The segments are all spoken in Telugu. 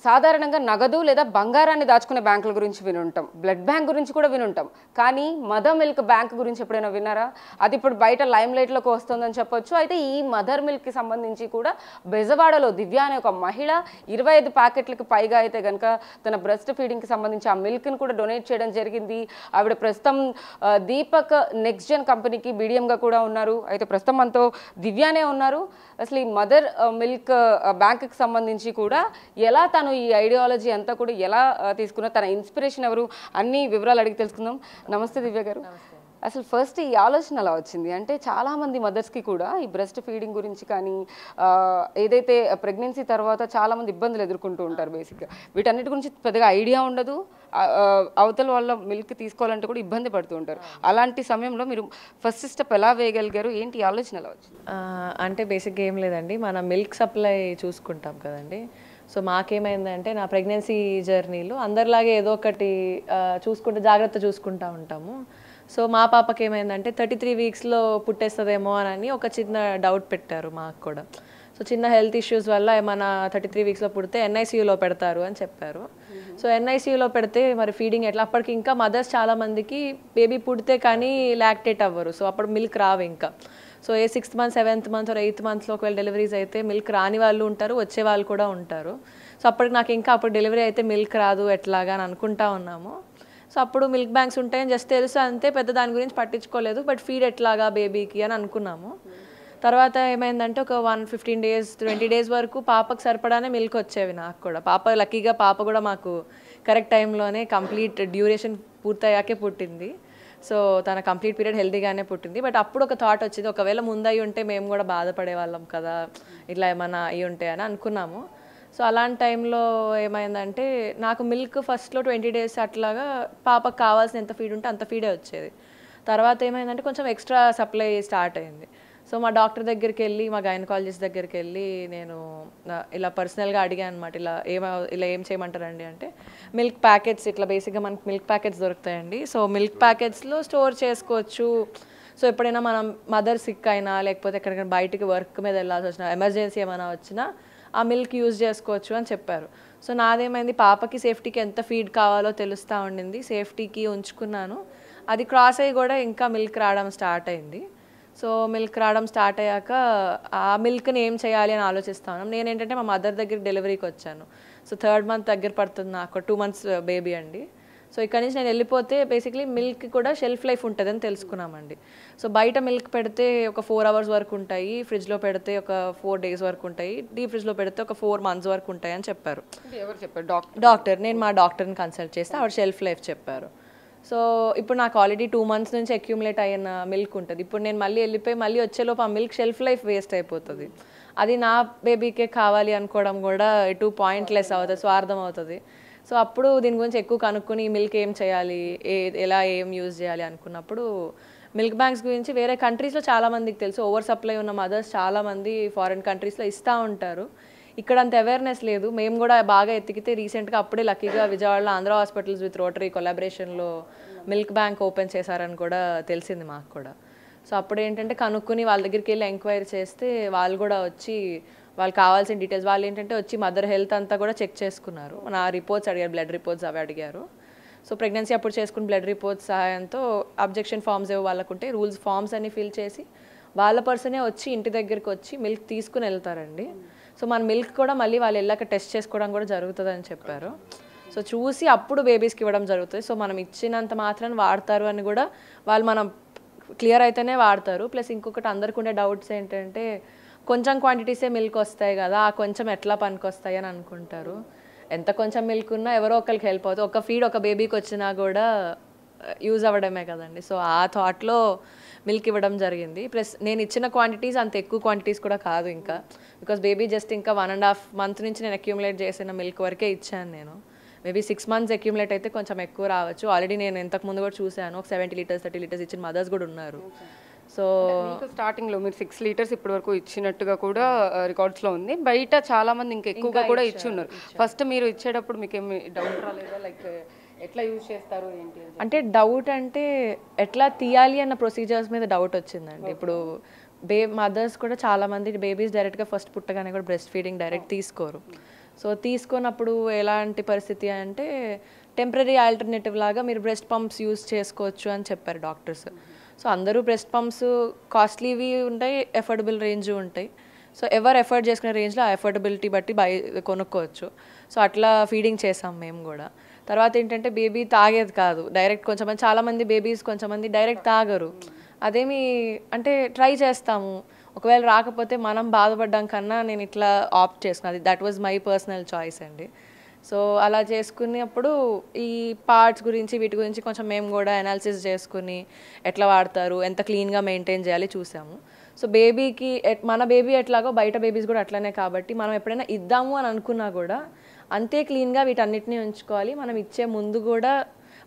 సాధారణంగా నగదు లేదా బంగారాన్ని దాచుకునే బ్యాంకుల గురించి వినుంటాం, బ్లడ్ బ్యాంక్ గురించి కూడా వినుంటాం. కానీ మదర్ మిల్క్ బ్యాంక్ గురించి ఎప్పుడైనా విన్నారా? అది ఇప్పుడు బయట లైమ్ లైట్లోకి వస్తుందని చెప్పొచ్చు. అయితే ఈ మదర్ మిల్క్కి సంబంధించి కూడా బెజవాడలో దివ్య అనే ఒక మహిళ 25 ప్యాకెట్లకు పైగా అయితే కనుక తన బ్రెస్ట్ ఫీడింగ్కి సంబంధించి ఆ మిల్క్ని కూడా డొనేట్ చేయడం జరిగింది. ఆవిడ ప్రస్తుతం దీపక్ నెక్స్ట్ జెన్ కంపెనీకి బీడిఎంగా కూడా ఉన్నారు. అయితే ప్రస్తుతం మనతో దివ్యానే ఉన్నారు. అసలు ఈ మదర్ మిల్క్ బ్యాంక్కి సంబంధించి కూడా ఎలా తను ఈ ఐడియాలజీ అంతా కూడా ఎలా తీసుకున్నా, తన ఇన్స్పిరేషన్ ఎవరు, అన్ని వివరాలు అడిగి తెలుసుకుందాం. నమస్తే దివ్య గారు. అసలు ఫస్ట్ ఈ ఆలోచన ఎలా వచ్చింది అంటే, చాలామంది మదర్స్కి కూడా ఈ బ్రెస్ట్ ఫీడింగ్ గురించి కానీ ఏదైతే ప్రెగ్నెన్సీ తర్వాత చాలామంది ఇబ్బందులు ఎదుర్కొంటూ ఉంటారు. బేసిక్గా వీటన్నిటి గురించి పెద్దగా ఐడియా ఉండదు. అవతల వాళ్ళ మిల్క్ తీసుకోవాలంటే కూడా ఇబ్బంది పడుతూ ఉంటారు. అలాంటి సమయంలో మీరు ఫస్ట్ స్టెప్ ఎలా వేయగలిగారు? ఏంటి ఆలోచన ఎలా వచ్చింది? అంటే బేసిక్గా ఏం లేదండి, మన మిల్క్ సప్లై చూసుకుంటాం కదండి. సో మాకేమైందంటే, నా ప్రెగ్నెన్సీ జర్నీలో అందరిలాగే ఏదో ఒకటి జాగ్రత్త చూసుకుంటూ ఉంటాము. సో మా పాపకి ఏమైందంటే 33 వీక్స్లో పుట్టేస్తుందేమో అని ఒక చిన్న డౌట్ పెట్టారు మాకు కూడా. సో చిన్న హెల్త్ ఇష్యూస్ వల్ల ఏమైనా 33 వీక్స్లో పుడితే ఎన్ఐసీయూలో పెడతారు అని చెప్పారు. సో ఎన్ఐసీయూలో పెడితే మరి ఫీడింగ్ ఎట్లా? అప్పటికి ఇంకా మదర్స్ చాలామందికి బేబీ పుడితే కానీ లాక్టేట్ అవ్వరు. సో అప్పుడు మిల్క్ రావు ఇంకా. So 6th month 7th month 8th మంత్లో ఒకవేళ డెలివరీస్ అయితే మిల్క్ రాని వాళ్ళు ఉంటారు, వచ్చే వాళ్ళు కూడా ఉంటారు. సో అప్పటికి నాకు ఇంకా అప్పుడు డెలివరీ అయితే మిల్క్ రాదు ఎట్లాగా అని అనుకుంటా ఉన్నాము. సో అప్పుడు మిల్క్ బ్యాంక్స్ ఉంటాయని జస్ట్ తెలుసు అంతే, పెద్ద దాని గురించి పట్టించుకోలేదు. బట్ ఫీడ్ ఎట్లాగా బేబీకి అని అనుకున్నాము. తర్వాత ఏమైందంటే ఒక 15 days 20 days వరకు పాపకు సరిపడానే మిల్క్ వచ్చేవి నాకు కూడా. లక్కీగా పాప కూడా మాకు కరెక్ట్ టైంలోనే కంప్లీట్ డ్యూరేషన్ పూర్తయ్యాకే పుట్టింది. సో తన కంప్లీట్ పీరియడ్ హెల్తీగానే పుట్టింది. బట్ అప్పుడు ఒక థాట్ వచ్చింది, ఒకవేళ ముందు అయ్యి ఉంటే మేము కూడా బాధపడే వాళ్ళం కదా, ఇట్లా ఏమైనా అయ్యి ఉంటే అని అనుకున్నాము. సో అలాంటి టైంలో ఏమైందంటే, నాకు మిల్క్ ఫస్ట్లో 20 days అట్లాగా పాపకు కావాల్సిన ఎంత ఫీడ్ ఉంటే అంత ఫీడే వచ్చేది. తర్వాత ఏమైందంటే కొంచెం ఎక్స్ట్రా సప్లై స్టార్ట్ అయింది. సో మా డాక్టర్ దగ్గరికి వెళ్ళి, మా గైనకాలజిస్ట్ దగ్గరికి వెళ్ళి నేను ఇలా పర్సనల్గా అడిగాను అనమాట, ఇలా ఏం చేయమంటారండి అంటే, మిల్క్ ప్యాకెట్స్ ఇట్లా బేసిక్గా మనకి మిల్క్ ప్యాకెట్స్ దొరుకుతాయండి. సో మిల్క్ ప్యాకెట్స్లో స్టోర్ చేసుకోవచ్చు. సో ఎప్పుడైనా మనం మదర్ సిక్ అయినా, లేకపోతే ఎక్కడికైనా బయటికి వర్క్ మీద వెళ్ళాల్సి వచ్చినా, ఎమర్జెన్సీ ఏమైనా వచ్చినా ఆ మిల్క్ యూజ్ చేసుకోవచ్చు అని చెప్పారు. సో నాదేమైంది, పాపకి సేఫ్టీకి ఎంత ఫీడ్ కావాలో తెలుస్తూ ఉండింది, సేఫ్టీకి ఉంచుకున్నాను. అది క్రాస్ అయ్యి కూడా ఇంకా మిల్క్ రావడం స్టార్ట్ అయింది. సో మిల్క్ రావడం స్టార్ట్ అయ్యాక ఆ మిల్క్ని ఏం చేయాలి అని ఆలోచిస్తాను. నేనేంటంటే మా మదర్ దగ్గర డెలివరీకి వచ్చాను. సో 3rd month దగ్గర పడుతుంది నాకు, 2 months బేబీ అండి. సో ఇక్కడ నుంచి నేను వెళ్ళిపోతే బేసిక్లీ మిల్క్ కూడా షెల్ఫ్ లైఫ్ ఉంటుందని తెలుసుకున్నామండి. సో బయట మిల్క్ పెడితే ఒక 4 hours వరకు ఉంటాయి, ఫ్రిడ్జ్లో పెడితే ఒక 4 days వరకు ఉంటాయి, డీప్ ఫ్రిడ్జ్లో పెడితే ఒక 4 months వరకు ఉంటాయి అని చెప్పారు. ఎవరు చెప్పారు? డాక్టర్. నేను మా డాక్టర్ని కన్సల్ట్ చేస్తే ఆవిడ షెల్ఫ్ లైఫ్ చెప్పారు. సో ఇప్పుడు నాకు ఆల్రెడీ 2 months నుంచి అక్యూములేట్ అయిన మిల్క్ ఉంటుంది. ఇప్పుడు నేను మళ్ళీ వెళ్ళిపోయి మళ్ళీ వచ్చేలోపు ఆ మిల్క్ షెల్ఫ్ లైఫ్ వేస్ట్ అయిపోతుంది. అది నా బేబీకే కావాలి అనుకోవడం కూడా ఇటు పాయింట్లెస్ అవుతుంది, స్వార్థం అవుతుంది. సో అప్పుడు దీని గురించి ఎక్కువ కనుక్కొని మిల్క్ ఏం చేయాలి, ఎలా ఏం యూజ్ చేయాలి అనుకున్నప్పుడు, మిల్క్ బ్యాంక్స్ గురించి వేరే కంట్రీస్లో చాలామందికి తెలుసు. ఓవర్ సప్లై ఉన్న మదర్స్ చాలామంది ఫారిన్ కంట్రీస్లో ఇస్తూ ఉంటారు. ఇక్కడ అంత అవేర్నెస్ లేదు. మేము కూడా బాగా ఎత్తికితే రీసెంట్గా అప్పుడే లక్కీగా విజయవాడలో ఆంధ్ర హాస్పిటల్స్ విత్ రోటరీ కొలాబరేషన్లో మిల్క్ బ్యాంక్ ఓపెన్ చేశారని కూడా తెలిసింది మాకు కూడా. సో అప్పుడు ఏంటంటే కనుక్కొని వాళ్ళ దగ్గరికి వెళ్ళి ఎంక్వైరీ చేస్తే వాళ్ళు కూడా వచ్చి వాళ్ళు కావాల్సిన డీటెయిల్స్, వాళ్ళు ఏంటంటే వచ్చి మదర్ హెల్త్ అంతా కూడా చెక్ చేసుకున్నారు. నా రిపోర్ట్స్ అడిగారు, బ్లడ్ రిపోర్ట్స్ అవి అడిగారు. సో ప్రెగ్నెన్సీ అప్పుడు చేసుకున్న బ్లడ్ రిపోర్ట్స్ సహాయంతో అబ్జెక్షన్ ఫామ్స్ ఏవో వాళ్ళకుంటే రూల్స్ ఫామ్స్ అన్ని ఫిల్ చేసి వాళ్ళ పర్సనే వచ్చి ఇంటి దగ్గరికి వచ్చి మిల్క్ తీసుకుని వెళ్తారండి. సో మన మిల్క్ కూడా మళ్ళీ వాళ్ళు వెళ్ళాక టెస్ట్ చేసుకోవడం కూడా జరుగుతుంది అని చెప్పారు. సో చూసి అప్పుడు బేబీస్కి ఇవ్వడం జరుగుతుంది. సో మనం ఇచ్చినంత మాత్రాన్ని వాడతారు అని కూడా వాళ్ళు మనం క్లియర్ అయితేనే వాడతారు. ప్లస్ ఇంకొకటి అందరికి ఉండే డౌట్స్ ఏంటంటే, కొంచెం క్వాంటిటీసే మిల్క్ వస్తాయి కదా, ఆ కొంచెం ఎట్లా పనికి వస్తాయి అని అనుకుంటారు. ఎంత కొంచెం మిల్క్ ఉన్నా ఎవరో ఒకరికి హెల్ప్ అవుతుంది. ఒక ఫీడ్ ఒక బేబీకి వచ్చినా కూడా యూజ్ అవ్వడమే కదండి. సో ఆ థాట్లో మిల్క్ ఇవ్వడం జరిగింది. ప్లస్ నేను ఇచ్చిన క్వాంటిటీస్ అంత ఎక్కువ క్వాంటిటీస్ కూడా కాదు ఇంకా, బికాస్ బేబీ జస్ట్ ఇంకా 1.5 months నుంచి నేను అక్యూములేట్ చేసిన మిల్క్ వరకే ఇచ్చాను నేను. మేబీ 6 months అక్యూములేట్ అయితే కొంచెం ఎక్కువ రావచ్చు. ఆల్రెడీ నేను ఇంతకుముందు కూడా చూశాను, ఒక 70 liters 30 liters ఇచ్చిన మదర్స్ కూడా ఉన్నారు. సో స్టార్టింగ్లో మీరు 6 liters ఇప్పటి వరకు ఇచ్చినట్టుగా కూడా రికార్డ్స్లో ఉంది. బయట చాలామంది ఇంకా ఎక్కువగా కూడా ఇచ్చి ఉన్నారు. ఫస్ట్ మీరు ఇచ్చేటప్పుడు మీకు ఏమి డౌట్ రాలేదా, లైక్ ఎట్లా యూజ్ చేస్తారు ఏంటి అంటే? డౌట్ అంటే ఎట్లా తీయాలి అన్న ప్రొసీజర్స్ మీద డౌట్ వచ్చిందండి. ఇప్పుడు మదర్స్ కూడా చాలామంది బేబీస్ డైరెక్ట్గా ఫస్ట్ పుట్టగానే కూడా బ్రెస్ట్ ఫీడింగ్ డైరెక్ట్ తీసుకోరు. సో తీసుకున్నప్పుడు ఎలాంటి పరిస్థితి అంటే టెంపరీ ఆల్టర్నేటివ్ లాగా మీరు బ్రెస్ట్ పంప్స్ యూస్ చేసుకోవచ్చు అని చెప్పారు డాక్టర్స్. సో అందరూ బ్రెస్ట్ పంప్స్ కాస్ట్లీవి ఉంటాయి, ఎఫోర్డబుల్ రేంజ్ ఉంటాయి. సో ఎవరు ఎఫర్ట్ చేసుకునే రేంజ్లో ఆ ఎఫోర్డబిలిటీ బట్టి కొనుక్కోవచ్చు. సో అట్లా ఫీడింగ్ చేసాం మేము కూడా. తర్వాత ఏంటంటే బేబీ తాగేది కాదు డైరెక్ట్, కొంచెమంది చాలామంది బేబీస్ కొంచెమంది డైరెక్ట్ తాగరు. అదేమి అంటే ట్రై చేస్తాము, ఒకవేళ రాకపోతే మనం బాధపడ్డాం కన్నా నేను ఇట్లా ఆప్ట్ చేసుకున్నది. That was my personal choice అండి. సో అలా చేసుకున్నప్పుడు ఈ పార్ట్స్ గురించి వీటి గురించి కొంచెం మేము కూడా అనాలిసిస్ చేసుకుని ఎట్లా వాడతారు, ఎంత క్లీన్గా మెయింటైన్ చేయాలి చూసాము. సో బేబీకి మన బేబీ ఎట్లాగో బయట బేబీస్ కూడా అట్లనే, కాబట్టి మనం ఎప్పుడైనా ఇద్దాము అని అనుకున్నా కూడా అంతే క్లీన్గా వీటన్నిటిని ఉంచుకోవాలి. మనం ఇచ్చే ముందు కూడా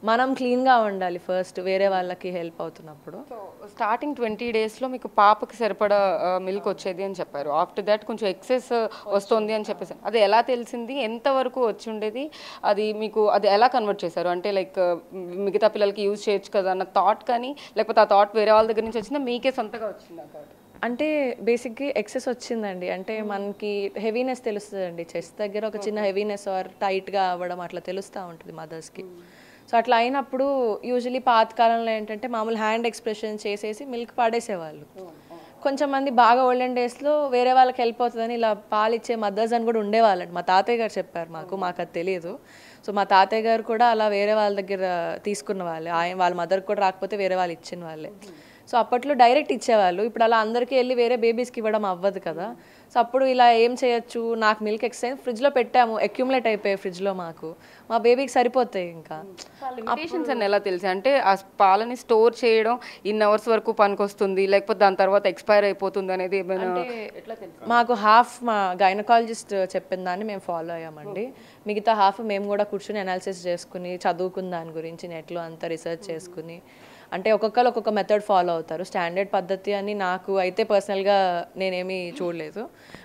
మనం క్లీన్గా ఉండాలి ఫస్ట్, వేరే వాళ్ళకి హెల్ప్ అవుతున్నప్పుడు. సో స్టార్టింగ్ 20 డేస్లో మీకు పాపకి సరిపడా మిల్క్ వచ్చేది అని చెప్పారు. ఆఫ్టర్ దాట్ కొంచెం ఎక్సెస్ వస్తుంది అని చెప్పేసి అది ఎలా తెలిసింది, ఎంతవరకు వచ్చి ఉండేది, అది మీకు అది ఎలా కన్వర్ట్ చేశారు? అంటే లైక్ మిగతా పిల్లలకి యూజ్ చేయొచ్చు కదా అన్న థాట్ కానీ, లేకపోతే ఆ థాట్ వేరే వాళ్ళ దగ్గర నుంచి వచ్చిందా, మీకే సొంతగా వచ్చిందా థాట్? అంటే బేసిక్గా ఎక్సెస్ వచ్చిందండి. అంటే మనకి హెవీనెస్ తెలుస్తుందండి, చెస్ట్ దగ్గర ఒక చిన్న హెవీనెస్ ఆర్ టైట్గా అవ్వడం అట్లా తెలుస్తూ ఉంటుంది మదర్స్కి. సో అట్లా అయినప్పుడు యూజువలీ పాతకాలంలో ఏంటంటే మామూలు హ్యాండ్ ఎక్స్ప్రెషన్ చేసేసి మిల్క్ పాడేసేవాళ్ళు. కొంచెం మంది బాగా ఓల్డెన్ డేస్లో వేరే వాళ్ళకి హెల్ప్ అవుతుందని ఇలా పాలు ఇచ్చే మదర్స్ అని కూడా ఉండేవాళ్ళండి. మా తాతయ్య గారు చెప్పారు మాకు అది తెలియదు. సో మా తాతయ్య గారు కూడా అలా వేరే వాళ్ళ దగ్గర తీసుకున్న వాళ్ళే, వాళ్ళ మదర్కి కూడా రాకపోతే వేరే వాళ్ళు ఇచ్చిన వాళ్ళే. సో అప్పట్లో డైరెక్ట్ ఇచ్చేవాళ్ళు, ఇప్పుడు అలా అందరికీ వెళ్ళి వేరే బేబీస్కి ఇవ్వడం అవ్వదు కదా. సో అప్పుడు ఇలా ఏం చేయొచ్చు, నాకు మిల్క్ ఎక్స్చేంజ్ ఫ్రిడ్జ్లో పెట్టాము, అక్యుములేట్ అయిపోయాయి ఫ్రిడ్జ్లో, మా బేబీకి సరిపోతాయి. ఇంకా లిమిటేషన్స్ అని ఎలా తెలిసి, అంటే ఆ పాలని స్టోర్ చేయడం ఇన్ అవర్స్ వరకు పనికొస్తుంది, లేకపోతే దాని తర్వాత ఎక్స్పైర్ అయిపోతుంది అనేది ఏమైనా ఎట్లా తెలుసు? మాకు హాఫ్ మా గైనకాలజిస్ట్ చెప్పిన దాన్ని మేము ఫాలో అయ్యామండి. మిగతా హాఫ్ మేము కూడా కూర్చుని అనాలిసిస్ చేసుకుని చదువుకున్న దాని గురించి నెట్లో అంతా రీసెర్చ్ చేసుకుని, అంటే ఒక్కొక్కరు ఒక్కొక్క మెథడ్ ఫాలో అవుతారు. స్టాండర్డ్ పద్ధతి అని నాకు అయితే పర్సనల్గా నేనేమీ చూడలేదు.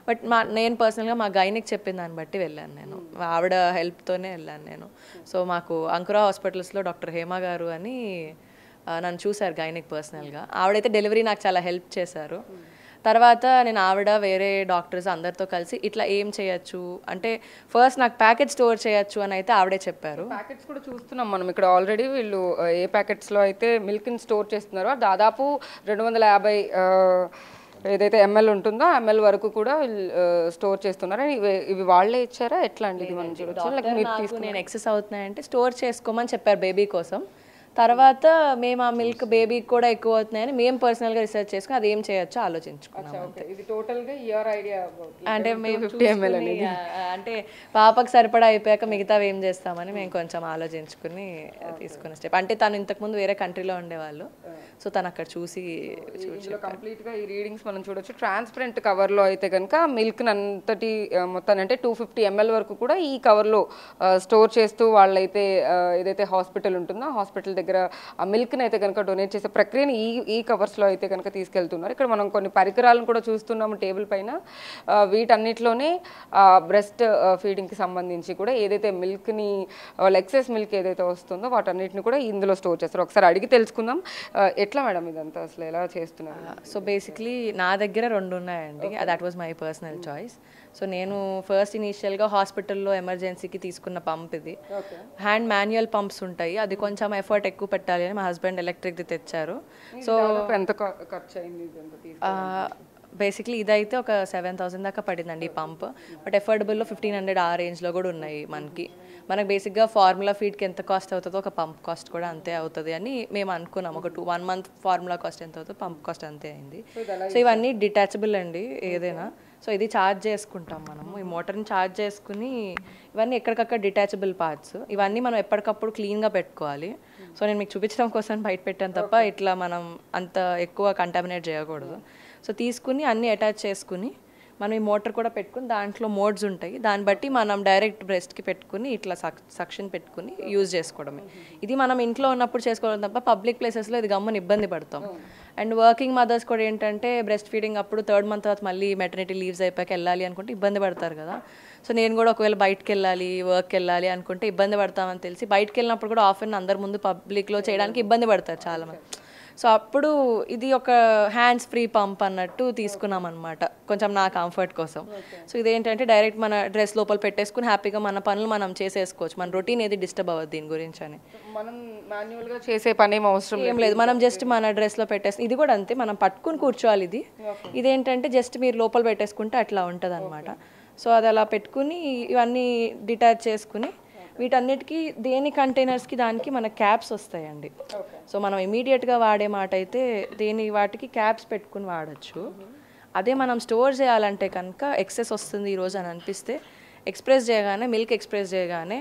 బట్ నేను పర్సనల్గా మా గైనిక్ చెప్పిన దాన్ని బట్టి వెళ్ళాను నేను, ఆవిడ హెల్ప్తోనే వెళ్ళాను నేను. సో మాకు అంకురా హాస్పిటల్స్లో డాక్టర్ హేమ గారు అని నన్ను చూశారు గైనిక్ పర్సనల్గా. ఆవిడైతే డెలివరీ నాకు చాలా హెల్ప్ చేశారు. తర్వాత నేను ఆవిడ వేరే డాక్టర్స్ అందరితో కలిసి ఇట్లా ఏం చేయొచ్చు అంటే, ఫస్ట్ నాకు ప్యాకెట్ స్టోర్ చేయొచ్చు అని అయితే ఆవిడే చెప్పారు. ప్యాకెట్స్ కూడా చూస్తున్నాం మనం ఇక్కడ ఆల్రెడీ, వీళ్ళు ఏ ప్యాకెట్స్లో అయితే మిల్క్ని స్టోర్ చేస్తున్నారో దాదాపు 250 ఏదైతే ఎంఎల్ ఉంటుందో ఎంఎల్ వరకు కూడా స్టోర్ చేస్తున్నారు. ఇవి వాళ్ళే ఇచ్చారా ఎట్లా అండి? ఇది మనం చూడొచ్చు. నేను ఎక్సెస్ అవుతున్నాయంటే స్టోర్ చేసుకోమని చెప్పారు బేబీ కోసం. తర్వాత మేము ఆ మిల్క్ బేబీకి కూడా ఎక్కువ అవుతున్నాయని మేము పర్సనల్గా రీసెర్చ్ చేసుకుని అది ఏం చేయొచ్చో ఆలోచించుకున్నాం. అంటే మేము అంటే పాపకు సరిపడా అయిపోయాక మిగతా ఏం చేస్తామని మేము కొంచెం ఆలోచించుకుని తీసుకున్న స్టెప్. అంటే తను ఇంతకుముందు వేరే కంట్రీలో ఉండేవాళ్ళు, సో తను అక్కడ చూసి కంప్లీట్గా ఈ రీడింగ్స్ మనం చూడొచ్చు. ట్రాన్స్పరెంట్ కవర్లో అయితే కనుక మిల్క్ అంతటి మొత్తం అంటే 250 ml వరకు కూడా ఈ కవర్లో స్టోర్ చేస్తూ వాళ్ళైతే ఏదైతే హాస్పిటల్ ఉంటుందో హాస్పిటల్ దగ్గర ఆ మిల్క్ని అయితే కనుక డొనేట్ చేసే ప్రక్రియని ఈ కవర్స్లో అయితే కనుక తీసుకెళ్తున్నారు. ఇక్కడ మనం కొన్ని పరికరాలను కూడా చూస్తున్నాము టేబుల్ పైన. వీటన్నిటిలోనే బ్రెస్ట్ ఫీడింగ్కి సంబంధించి కూడా ఏదైతే మిల్క్ని ఎక్సెస్ మిల్క్ ఏదైతే వస్తుందో వాటన్నిటిని కూడా ఇందులో స్టోర్ చేస్తారు. ఒకసారి అడిగి తెలుసుకుందాం, ఎట్లా మేడం ఇదంతా అసలు ఎలా చేస్తున్నారు? సో బేసిక్లీ నా దగ్గర 2 ఉన్నాయండి, that was my personal choice. So నేను ఫస్ట్ ఇనీషియల్గా హాస్పిటల్లో ఎమర్జెన్సీకి తీసుకున్న పంప్ ఇది. హ్యాండ్ మాన్యువల్ పంప్స్ ఉంటాయి, అది కొంచెం ఎఫర్ట్ ఎక్కువ పెట్టాలి అని మా హస్బెండ్ ఎలక్ట్రిక్ది తెచ్చారు. సో ఎంత ఖర్చు అయింది? బేసిక్లీ ఇదైతే ఒక 7,000 దాకా పడిందండి ఈ పంప్. బట్ ఎఫోర్డబుల్లో 1,500 ఆ రేంజ్లో కూడా ఉన్నాయి మనకు బేసిక్గా ఫార్ములా ఫీడ్కి ఎంత కాస్ట్ అవుతుందో ఒక పంప్ కాస్ట్ కూడా అంతే అవుతుంది అని మేము అనుకున్నాం. ఒక 1 month ఫార్ములా కాస్ట్ ఎంత అవుతుందో పంప్ కాస్ట్ అంతే అయింది. సో ఇవన్నీ డిటాచబుల్ అండి ఏదైనా. సో ఇది ఛార్జ్ చేసుకుంటాం మనము, ఈ మోటార్ని ఛార్జ్ చేసుకుని ఇవన్నీ ఎక్కడికక్కడ డిటాచబుల్ పార్ట్స్, ఇవన్నీ మనం ఎప్పటికప్పుడు క్లీన్గా పెట్టుకోవాలి. సో నేను మీకు చూపించడం కోసం బయట పెట్టాను తప్ప ఇట్లా మనం అంత ఎక్కువ కంటామినేట్ చేయకూడదు. సో తీసుకుని అన్నీ అటాచ్ చేసుకుని మనం ఈ మోటార్ కూడా పెట్టుకుని దాంట్లో మోడ్స్ ఉంటాయి, దాన్ని బట్టి మనం డైరెక్ట్ బ్రెస్ట్కి పెట్టుకుని ఇట్లా సక్షన్ పెట్టుకుని యూజ్ చేసుకోవడమే. ఇది మనం ఇంట్లో ఉన్నప్పుడు చేసుకోవడం తప్ప పబ్లిక్ ప్లేసెస్లో ఇది గమ్మని ఇబ్బంది పడతాం. అండ్ వర్కింగ్ మదర్స్ కూడా ఏంటంటే బ్రెస్ట్ ఫీడింగ్ అప్పుడు 3rd month తర్వాత మళ్ళీ మెటర్నిటీ లీవ్స్ అయిపోయాక వెళ్ళాలి అనుకుంటే ఇబ్బంది పడతారు కదా. సో నేను కూడా ఒకవేళ బయటకు వెళ్ళాలి వర్క్కి వెళ్ళాలి అనుకుంటే ఇబ్బంది పడతామని తెలిసి బయటకు వెళ్ళినప్పుడు కూడా ఆఫెన్ అందరి ముందు పబ్లిక్లో చేయడానికి ఇబ్బంది పడతారు చాలామంది. సో అప్పుడు ఇది ఒక హ్యాండ్స్ ఫ్రీ పంప్ అన్నట్టు తీసుకున్నాం అనమాట, కొంచెం నా కంఫర్ట్ కోసం. సో ఇదేంటంటే డైరెక్ట్ మన డ్రెస్ లోపల పెట్టేసుకుని హ్యాపీగా మన పనులు మనం చేసేసుకోవచ్చు, మన రొటీన్ ఏది డిస్టర్బ్ అవ్వదు దీని గురించి అని. మనం మాన్యువల్గా చేసే పని ఏం అవసరం ఏం లేదు, మనం జస్ట్ మన డ్రెస్లో పెట్టేసి, ఇది కూడా అంతే మనం పట్టుకుని కూర్చోవాలి. ఇదేంటంటే జస్ట్ మీరు లోపల పెట్టేసుకుంటే అట్లా ఉంటుంది అనమాట. సో అది అలా పెట్టుకుని ఇవన్నీ డిటాచ్ చేసుకుని వీటన్నిటికీ దేని కంటైనర్స్కి దానికి మన క్యాప్స్ వస్తాయండి. సో మనం ఇమీడియట్గా వాడే మాట అయితే వాటికి క్యాప్స్ పెట్టుకుని వాడచ్చు. అదే మనం స్టోర్ చేయాలంటే కనుక ఎక్సెస్ వస్తుంది ఈరోజు అని అనిపిస్తే మిల్క్ ఎక్స్ప్రెస్ చేయగానే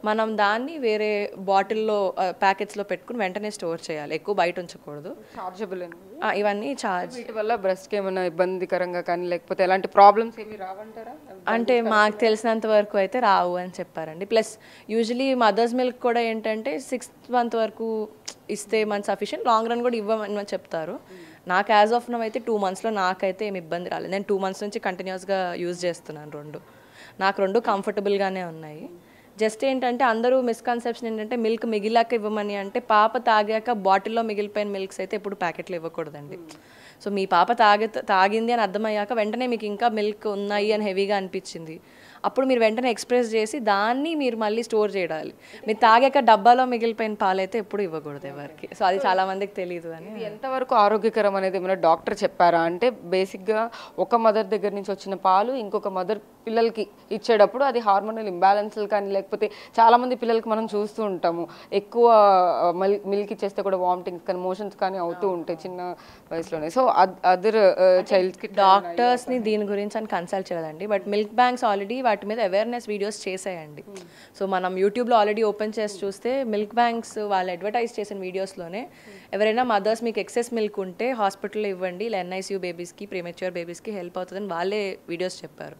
మనం దాన్ని వేరే బాటిల్లో ప్యాకెట్స్లో పెట్టుకుని వెంటనే స్టోర్ చేయాలి, ఎక్కువ బయట ఉంచకూడదు. చార్జబుల్ ఇవన్నీ చార్జ్. వీటి వల్ల బ్రెస్ట్కి ఏమైనా ఇబ్బందికరంగా కానీ లేకపోతే ఎలాంటి ప్రాబ్లమ్స్ ఏమి రావంటారా? అంటే మాకు తెలిసినంత వరకు అయితే రావు అని చెప్పారండి. ప్లస్ యూజువలీ మదర్స్ మిల్క్ కూడా ఏంటంటే 6th month వరకు ఇస్తే మన సఫిషియెంట్, లాంగ్ రన్ కూడా ఇవ్వమని చెప్తారు. నాకు యాజ్ ఆఫ్ నవ్ అయితే 2 monthsలో నాకైతే ఏమి ఇబ్బంది రాలేదు. నేను 2 months నుంచి కంటిన్యూస్గా యూజ్ చేస్తున్నాను. నాకు 2 కంఫర్టబుల్గానే ఉన్నాయి. జస్ట్ ఏంటంటే అందరూ మిస్కన్సెప్షన్ ఏంటంటే మిల్క్ మిగిలాక ఇవ్వమని, అంటే పాప తాగాక బాటిల్లో మిగిలిపోయిన మిల్క్స్ అయితే ఎప్పుడు ప్యాకెట్లో ఇవ్వకూడదండి. సో మీ పాప తాగింది అని అర్థమయ్యాక వెంటనే మీకు ఇంకా మిల్క్ ఉన్నాయి అని హెవీగా అనిపించింది, అప్పుడు మీరు వెంటనే ఎక్స్ప్రెస్ చేసి దాన్ని మీరు మళ్ళీ స్టోర్ చేయాలి. మీరు తాగాక డబ్బాలో మిగిలిపోయిన పాలు అయితే ఎప్పుడు ఇవ్వకూడదు ఎవరికి. సో అది చాలా మందికి తెలియదు అని. ఎంతవరకు ఆరోగ్యకరం అనేది ఏమైనా డాక్టర్ చెప్పారా? అంటే బేసిక్గా ఒక మదర్ దగ్గర నుంచి వచ్చిన పాలు ఇంకొక మదర్ పిల్లలకి ఇచ్చేటప్పుడు అది హార్మోనల్ ఇంబ్యాలెన్స్లు కానీ లేకపోతే చాలామంది పిల్లలకి మనం చూస్తూ ఉంటాము, ఎక్కువ మిల్క్ ఇచ్చేస్తే కూడా వామిటింగ్స్ కానీ మోషన్స్ కానీ అవుతూ ఉంటాయి చిన్న వయసులోనే. సో అదర్ చైల్డ్స్కి డాక్టర్స్ని దీని గురించి అని కన్సల్ట్ చేయాలండి. బట్ మిల్క్ బ్యాంక్స్ ఆల్రెడీ వాటి మీద అవేర్నెస్ వీడియోస్ చేసేయండి. సో మనం యూట్యూబ్లో ఆల్రెడీ ఓపెన్ చేసి చూస్తే మిల్క్ బ్యాంక్స్ వాళ్ళు అడ్వర్టైజ్ చేసిన వీడియోస్లోనే ఎవరైనా మదర్స్ మీకు ఎక్సెస్ మిల్క్ ఉంటే హాస్పిటల్లో ఇవ్వండి, ఇలా NICU బేబీస్కి, ప్రీమెచ్యూర్ బేబీస్కి హెల్ప్ అవుతుందని వాళ్ళే వీడియోస్ చెప్పారు.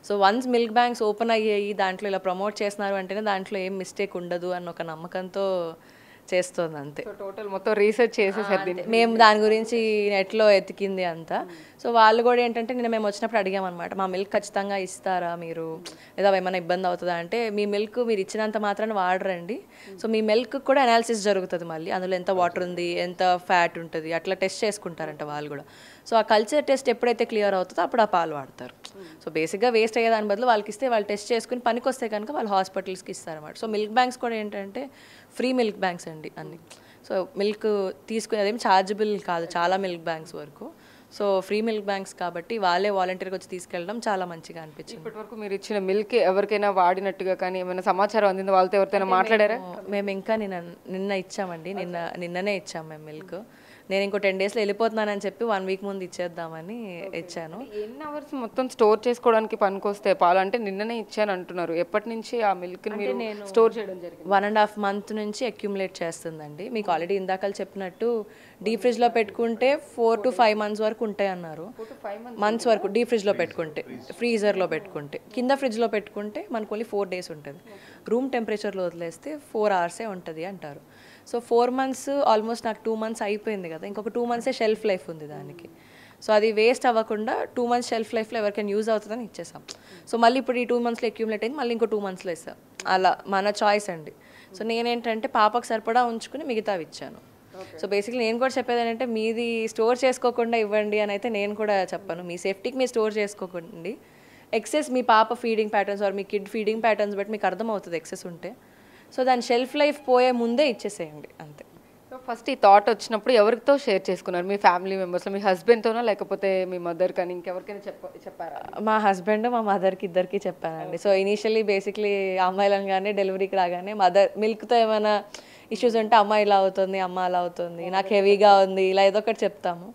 So once milk banks open అయ్యాయి, దాంట్లో ఇలా ప్రమోట్ చేస్తున్నారు అంటేనే దాంట్లో ఏం మిస్టేక్ ఉండదు అన్న ఒక నమ్మకంతో చేస్తుంది అంతే. టోటల్ మొత్తం రీసెర్చ్ చేసేసరి మేము దాని గురించి నెట్లో ఎతికింది అంతా. సో వాళ్ళు కూడా ఏంటంటే నిన్న మేము వచ్చినప్పుడు అడిగామన్నమాట, మా మిల్క్ ఖచ్చితంగా ఇస్తారా మీరు, లేదా ఏమైనా ఇబ్బంది అవుతుందా అంటే, మీ మిల్క్ మీరు ఇచ్చినంత మాత్రాన్ని వాడరండి. సో మీ మిల్క్ కూడా అనాలిసిస్ జరుగుతుంది, మళ్ళీ అందులో ఎంత వాటర్ ఉంది, ఎంత ఫ్యాట్ ఉంటుంది, అట్లా టెస్ట్ చేసుకుంటారంట వాళ్ళు కూడా. సో ఆ కల్చర్ టెస్ట్ ఎప్పుడైతే క్లియర్ అవుతుందో అప్పుడు ఆ పాలు వాడతారు. సో బేసిక్గా వేస్ట్ అయ్యేదాని బదులు వాళ్ళకి ఇస్తే వాళ్ళు టెస్ట్ చేసుకుని పనికి వస్తే కనుక వాళ్ళు హాస్పిటల్స్కి ఇస్తారన్నమాట. సో మిల్క్ బ్యాంక్స్ కూడా ఏంటంటే ఫ్రీ మిల్క్ బ్యాంక్స్ అండి అన్ని. సో మిల్క్ తీసుకునేదేం ఛార్జబుల్ కాదు చాలా మిల్క్ బ్యాంక్స్ వరకు. సో ఫ్రీ మిల్క్ బ్యాంక్స్ కాబట్టి వాళ్ళే వాలంటీర్గా వచ్చి తీసుకెళ్ళడం చాలా మంచిగా అనిపించింది. ఇప్పటివరకు మీరు ఇచ్చిన మిల్క్ ఎవరికైనా వాడినట్టుగా కానీ ఏమైనా సమాచారం అందిందో వాళ్ళతో ఎవరితో మాట్లాడారా? మేము ఇంకా నిన్న ఇచ్చామండి, నిన్ననే ఇచ్చాం మేము మిల్క్. నేను ఇంకో 10 daysలో వెళ్ళిపోతున్నానని చెప్పి 1 week ముందు ఇచ్చేద్దామని ఇచ్చాను. ఎన్ని అవర్స్ మొత్తం స్టోర్ చేసుకోవడానికి పనికొస్తే పాలు? అంటే నిన్ననే ఇచ్చాను అంటున్నారు, ఎప్పటి నుంచి ఆ మిల్క్ మీరు స్టోర్ చేయడం జరిగింది? 1.5 month నుంచి అక్యుములేట్ చేస్తుందండి. మీకు ఆల్రెడీ ఇందాక చెప్పినట్టు డీప్ ఫ్రిడ్జ్లో పెట్టుకుంటే 4 to 5 months వరకు ఉంటాయి అన్నారు. 4 to 5 months వరకు డీప్ ఫ్రిడ్జ్లో పెట్టుకుంటే, ఫ్రీజర్లో పెట్టుకుంటే. కింద ఫ్రిడ్జ్లో పెట్టుకుంటే మనకు ఓన్లీ 4 days ఉంటుంది. రూమ్ టెంపరేచర్లో వదిలేస్తే 4 hours ఉంటుంది అంటారు. సో 4 months ఆల్మోస్ట్ నాకు 2 months అయిపోయింది కదా, ఇంకొక 2 months షెల్ఫ్ లైఫ్ ఉంది దానికి. సో అది వేస్ట్ అవ్వకుండా 2 months షెల్ఫ్ లైఫ్లో ఎవరికైనా యూజ్ అవుతుందని ఇచ్చేసాం. సో మళ్ళీ ఇప్పుడు ఈ 2 monthsలో అక్యూములేట్ అయింది, మళ్ళీ ఇంకో 2 monthsలో ఇస్తాం. అలా మన చాయిస్ అండి. సో నేనేంటంటే పాపకు సరిపడా ఉంచుకుని మిగతావి ఇచ్చాను. సో బేసిక్లీ నేను కూడా చెప్పేది ఏంటంటే మీది స్టోర్ చేసుకోకుండా ఇవ్వండి అని అయితే నేను కూడా చెప్పాను. మీ సేఫ్టీకి మీరు స్టోర్ చేసుకోకండి. ఎక్సెస్ మీ పాప ఫీడింగ్ ప్యాటర్న్స్ ఆర్ మీ కిడ్ ఫీడింగ్ ప్యాటర్న్స్ బట్టి మీకు అర్థమవుతుంది ఎక్సెస్ ఉంటే. సో దాని షెల్ఫ్ లైఫ్ పోయే ముందే ఇచ్చేసేయండి అంతే. సో ఫస్ట్ ఈ థాట్ వచ్చినప్పుడు ఎవరితో షేర్ చేసుకున్నారు? మీ ఫ్యామిలీ మెంబర్స్లో మీ హస్బెండ్తోనా లేకపోతే మీ మదర్ కానీ ఇంకెవరికైనా చెప్పారా? మా హస్బెండ్ మా మదర్కి ఇద్దరికి చెప్పానండి. సో ఇనీషియల్లీ బేసిక్లీ అమ్మాయిలను కానీ డెలివరీకి రాగానే మదర్ మిల్క్తో ఏమైనా ఇష్యూస్ ఉంటే అమ్మ ఇలా అవుతుంది, అమ్మ అలా అవుతుంది, నాకు హెవీగా ఉంది, ఇలా ఏదో ఒకటి చెప్తాము.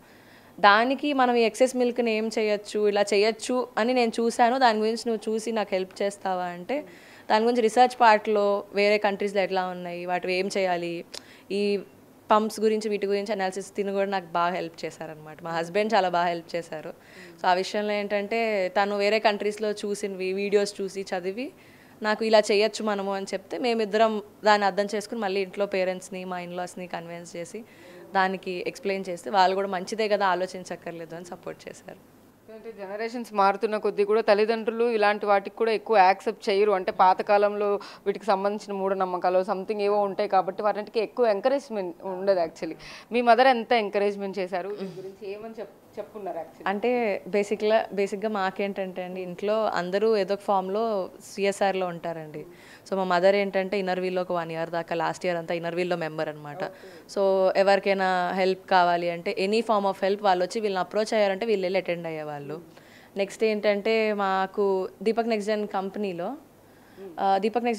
దానికి మనం ఈ ఎక్సెస్ మిల్క్ని ఏం చేయొచ్చు, ఇలా చేయొచ్చు అని నేను చూశాను. దాని గురించి నువ్వు చూసి నాకు హెల్ప్ చేస్తావా అంటే, దాని గురించి రీసెర్చ్ పార్ట్లో వేరే కంట్రీస్లో ఎట్లా ఉన్నాయి, వాటి ఏం చేయాలి, ఈ పంప్స్ గురించి వీటి గురించి అనాలిసిస్ తిని కూడా నాకు బాగా హెల్ప్ చేశారనమాట. మా హస్బెండ్ చాలా బాగా హెల్ప్ చేశారు. సో ఆ విషయంలో ఏంటంటే తను వేరే కంట్రీస్లో చూసినవి వీడియోస్ చూసి చదివి నాకు ఇలా చేయొచ్చు మనము అని చెప్తే మేమిద్దరం దాన్ని అర్థం చేసుకుని మళ్ళీ ఇంట్లో పేరెంట్స్ని మా ఇన్లాస్ని కన్విన్స్ చేసి దానికి ఎక్స్ప్లెయిన్ చేస్తే వాళ్ళు కూడా మంచిదే కదా ఆలోచించక్కర్లేదు అని సపోర్ట్ చేశారు. అంటే జనరేషన్స్ మారుతున్న కొద్దీ కూడా తల్లిదండ్రులు ఇలాంటి వాటికి కూడా ఎక్కువ యాక్సెప్ట్ చేయరు. అంటే పాతకాలంలో వీటికి సంబంధించిన మూఢనమ్మకాలు సంథింగ్ ఏవో ఉంటాయి కాబట్టి వాటికి ఎక్కువ ఎంకరేజ్మెంట్ ఉండదు. యాక్చువల్లీ మీ మదర్ ఎంత ఎంకరేజ్మెంట్ చేశారు దీని గురించి ఏమని చెప్పున్నారు యాక్చువల్లీ? అంటే బేసిక్గా మాకేంటంటే అండి, ఇంట్లో అందరూ ఏదో ఒక ఫామ్లో సిఎస్ఆర్లో ఉంటారండి. సో మా మదర్ ఏంటంటే ఇన్నర్వీల్లో ఒక 1 year దాకా, లాస్ట్ ఇయర్ అంతా ఇన్నర్వీల్లో మెంబర్ అనమాట. సో ఎవరికైనా హెల్ప్ కావాలి అంటే ఎనీ ఫార్మ్ ఆఫ్ హెల్ప్ వాళ్ళు వచ్చి వీళ్ళని అప్రోచ్ అయ్యారంటే వీళ్ళు వెళ్ళి అటెండ్ అయ్యేవాళ్ళు. నెక్స్ట్ ఏంటంటే మాకు దీపక్ నెక్స్ట్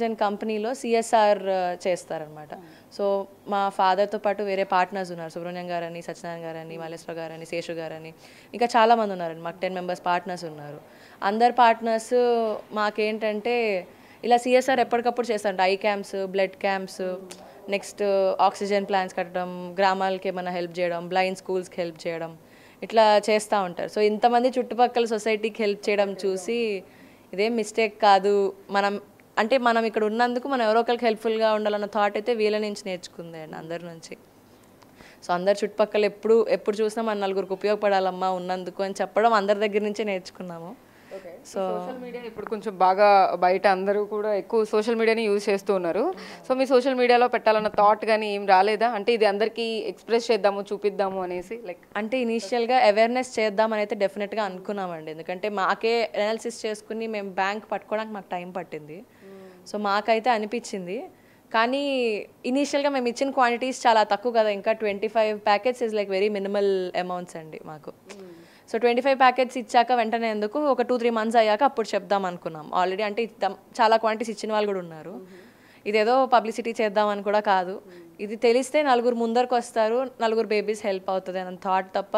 జెన్ కంపెనీలో సిఎస్ఆర్ చేస్తారనమాట. సో మా ఫాదర్తో పాటు వేరే పార్ట్నర్స్ ఉన్నారు, సుబ్రహ్మణ్యం గారని, సత్యనారాయణ గారని, మల్లేశ్వర గారని, శేషు గారని, ఇంకా చాలామంది ఉన్నారండి. మాకు 10 members పార్ట్నర్స్ ఉన్నారు. అందరు పార్ట్నర్స్ మాకేంటంటే ఇలా సిఎస్ఆర్ ఎప్పటికప్పుడు చేస్తారంట. I camps, blood camps, next oxygen plants కట్టడం, గ్రామాలకి ఏమైనా హెల్ప్ చేయడం, బ్లైండ్ స్కూల్స్కి హెల్ప్ చేయడం, ఇట్లా చేస్తూ ఉంటారు. సో ఇంతమంది చుట్టుపక్కల సొసైటీకి హెల్ప్ చేయడం చూసి ఇదేం మిస్టేక్ కాదు, మనం ఇక్కడ ఉన్నందుకు మనం ఎవరో ఒకరికి హెల్ప్ఫుల్గా ఉండాలన్న థాట్ అయితే వీళ్ళ నుంచి నేర్చుకుంది అండి, అందరి నుంచి. సో అందరు చుట్టుపక్కల ఎప్పుడు చూసినా మన నలుగురికి ఉపయోగపడాలమ్మా ఉన్నందుకు అని చెప్పడం అందరి దగ్గర నుంచే నేర్చుకున్నాము. సో సోషల్ మీడియా ఇప్పుడు కొంచెం బాగా బయట అందరూ కూడా ఎక్కువ సోషల్ మీడియాని యూజ్ చేస్తూ ఉన్నారు. సో మీ సోషల్ మీడియాలో పెట్టాలన్న థాట్ కానీ ఏం రాలేదా? అంటే ఇది అందరికీ ఎక్స్ప్రెస్ చేద్దాము, చూపిద్దాము అనేసి అంటే ఇనీషియల్గా అవేర్నెస్ చేద్దామని అయితే డెఫినెట్గా అనుకున్నామండి. ఎందుకంటే మాకే అనాలిసిస్ చేసుకుని మేము బ్యాంక్ పట్టుకోవడానికి మాకు టైం పట్టింది. సో మాకైతే అనిపించింది. కానీ ఇనీషియల్గా మేము ఇచ్చిన క్వాంటిటీస్ చాలా తక్కువ కదా, ఇంకా 25 packets is like very minimal amounts అండి మాకు. సో 25 packets ఇచ్చాక వెంటనే ఎందుకు ఒక 2-3 months అయ్యాక అప్పుడు చెప్దాం అనుకున్నాం. ఆల్రెడీ అంటే చాలా క్వాంటిటీస్ ఇచ్చిన వాళ్ళు కూడా ఉన్నారు. ఇదేదో పబ్లిసిటీ చేద్దామని కూడా కాదు, ఇది తెలిస్తే నలుగురు ముందరకు వస్తారు, నలుగురు బేబీస్ హెల్ప్ అవుతుంది అన్న థాట్ తప్ప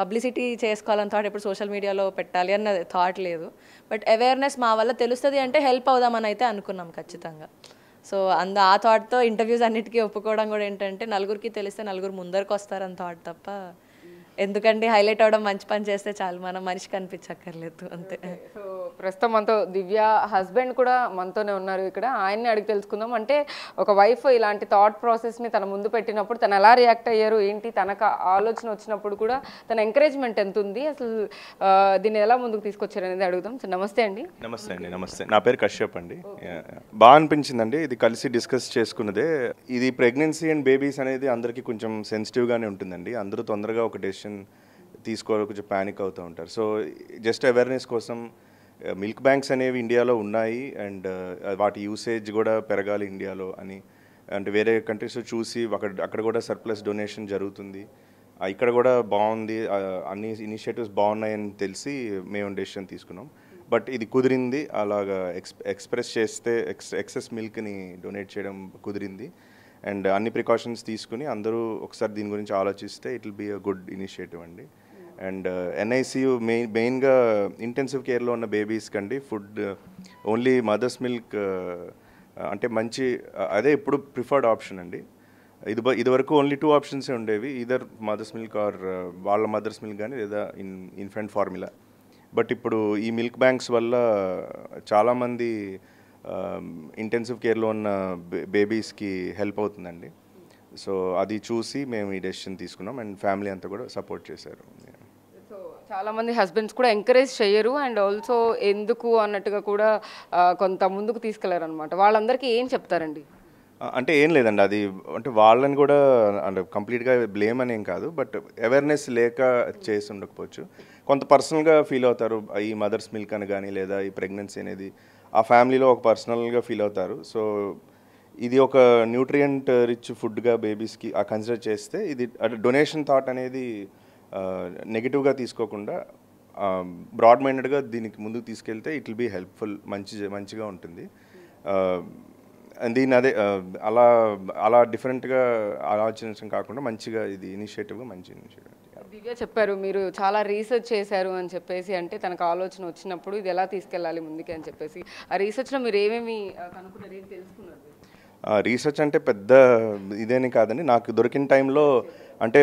పబ్లిసిటీ చేసుకోవాలని థాట్, ఎప్పుడు సోషల్ మీడియాలో పెట్టాలి అన్న థాట్ లేదు. బట్ అవేర్నెస్ మా వల్ల తెలుస్తుంది అంటే హెల్ప్ అవుదామని అయితే అనుకున్నాం ఖచ్చితంగా. సో ఆ థాట్తో ఇంటర్వ్యూస్ అన్నిటికీ ఒప్పుకోవడం కూడా ఏంటంటే నలుగురికి తెలిస్తే నలుగురు ముందరకు వస్తారని థాట్ తప్ప, ఎందుకంటే హైలైట్ అవ్వడం మంచి పని చేస్తే చాలు, మనం మనిషికి కనిపించక్కర్లేదు అంతే. సో ప్రస్తుతం మనతో దివ్య హస్బెండ్ కూడా మనతోనే ఉన్నారు ఇక్కడ. ఆయన్ని అడిగి తెలుసుకుందాం. అంటే ఒక వైఫ్ ఇలాంటి థాట్ ప్రాసెస్ని తన ముందు పెట్టినప్పుడు తను ఎలా రియాక్ట్ అయ్యారు ఏంటి, తనకు ఆలోచన వచ్చినప్పుడు కూడా తన ఎంకరేజ్మెంట్ ఎంత ఉంది, అసలు దీన్ని ఎలా ముందుకు తీసుకొచ్చారు అనేది అడుగుదాం. సో నమస్తే అండి. నమస్తే అండి. నమస్తే, నా పేరు కశ్యప్ అండి. బాగా అనిపించిందండి ఇది కలిసి డిస్కస్ చేసుకున్నదే. ఇది ప్రెగ్నెన్సీ అండ్ బేబీస్ అనేది అందరికీ కొంచెం సెన్సిటివ్గానే ఉంటుందండి. అందరూ తొందరగా ఒక డెసిషన్ తీసుకోవాలి, కొంచెం ప్యానిక్ అవుతూ ఉంటారు. సో జస్ట్ అవేర్నెస్ కోసం మిల్క్ బ్యాంక్స్ అనేవి ఇండియాలో ఉన్నాయి అండ్ వాటి యూసేజ్ కూడా పెరగాలి ఇండియాలో అని, అంటే వేరే కంట్రీస్లో చూసి అక్కడ కూడా సర్ప్లస్ డొనేషన్ జరుగుతుంది, ఇక్కడ కూడా బాగుంది, అన్ని ఇనిషియేటివ్స్ బాగున్నాయని తెలిసి మేము డెసిషన్ తీసుకున్నాం. బట్ ఇది కుదిరింది, అలాగా ఎక్స్ప్రెస్ చేస్తే ఎక్సెస్ మిల్క్ని డొనేట్ చేయడం కుదిరింది. అండ్ అన్ని ప్రికాషన్స్ తీసుకుని అందరూ ఒకసారి దీని గురించి ఆలోచిస్తే it will be a good initiative అండి. అండ్ ఎన్ఐసియు మెయిన్గా ఇంటెన్సివ్ కేర్లో ఉన్న బేబీస్ కండి ఫుడ్ ఓన్లీ మదర్స్ మిల్క్ అంటే మంచి అదే ఇప్పుడు ప్రిఫర్డ్ ఆప్షన్ అండి. ఇదివరకు ఓన్లీ 2 options ఉండేవి, ఈదర్ మదర్స్ మిల్క్ ఆర్ వాళ్ళ మదర్స్ మిల్క్ కానీ లేదా ఇన్ఫెంట్ ఫార్ములా. బట్ ఇప్పుడు ఈ మిల్క్ బ్యాంక్స్ వల్ల చాలామంది ఇంటెన్సివ్ కేర్లో ఉన్న బేబీస్కి హెల్ప్ అవుతుందండి. సో అది చూసి మేము ఈ డెసిషన్ తీసుకున్నాం అండ్ ఫ్యామిలీ అంతా కూడా సపోర్ట్ చేశారు. సో చాలామంది హస్బెండ్స్ కూడా ఎంకరేజ్ చేయరు అండ్ ఆల్సో ఎందుకు అన్నట్టుగా కూడా కొంత ముందుకు తీసుకెళ్లారు అనమాట. వాళ్ళందరికీ ఏం చెప్తారండి? అంటే ఏం లేదండి, అది అంటే వాళ్ళని కూడా అంటే కంప్లీట్గా బ్లేమ్ అనేం కాదు, బట్ అవేర్నెస్ లేక చేసి ఉండకపోవచ్చు. కొంత పర్సనల్గా ఫీల్ అవుతారు ఈ మదర్స్ మిల్క్ అని కానీ లేదా ఈ ప్రెగ్నెన్సీ అనేది ఆ ఫ్యామిలీలో ఒక పర్సనల్గా ఫీల్ అవుతారు. సో ఇది ఒక న్యూట్రియంట్ రిచ్ ఫుడ్గా బేబీస్కి కన్సిడర్ చేస్తే ఇది డొనేషన్ థాట్ అనేది నెగిటివ్గా తీసుకోకుండా బ్రాడ్ మైండెడ్గా దీనికి ముందుకు తీసుకెళ్తే ఇట్ విల్ బీ హెల్ప్ఫుల్, మంచిగా ఉంటుంది. దీన్ని అదే అలా డిఫరెంట్గా ఆలోచించడం కాకుండా మంచిగా ఇది ఇనిషియేటివ్గా మంచి ఇనిషియేటివ్. దివ్య చెప్పారు మీరు చాలా రీసెర్చ్ చేశారు అని చెప్పేసి, అంటే తనకు ఆలోచన వచ్చినప్పుడు ఇది ఎలా తీసుకెళ్ళాలి ముందుకి అని చెప్పేసి, ఆ రీసెర్చ్లో మీరు ఏమేమి కనుక్కున్నారు, ఏం తెలుసుకున్నారు? రీసెర్చ్ అంటే పెద్ద ఇదేని కాదండి, నాకు దొరికిన టైంలో అంటే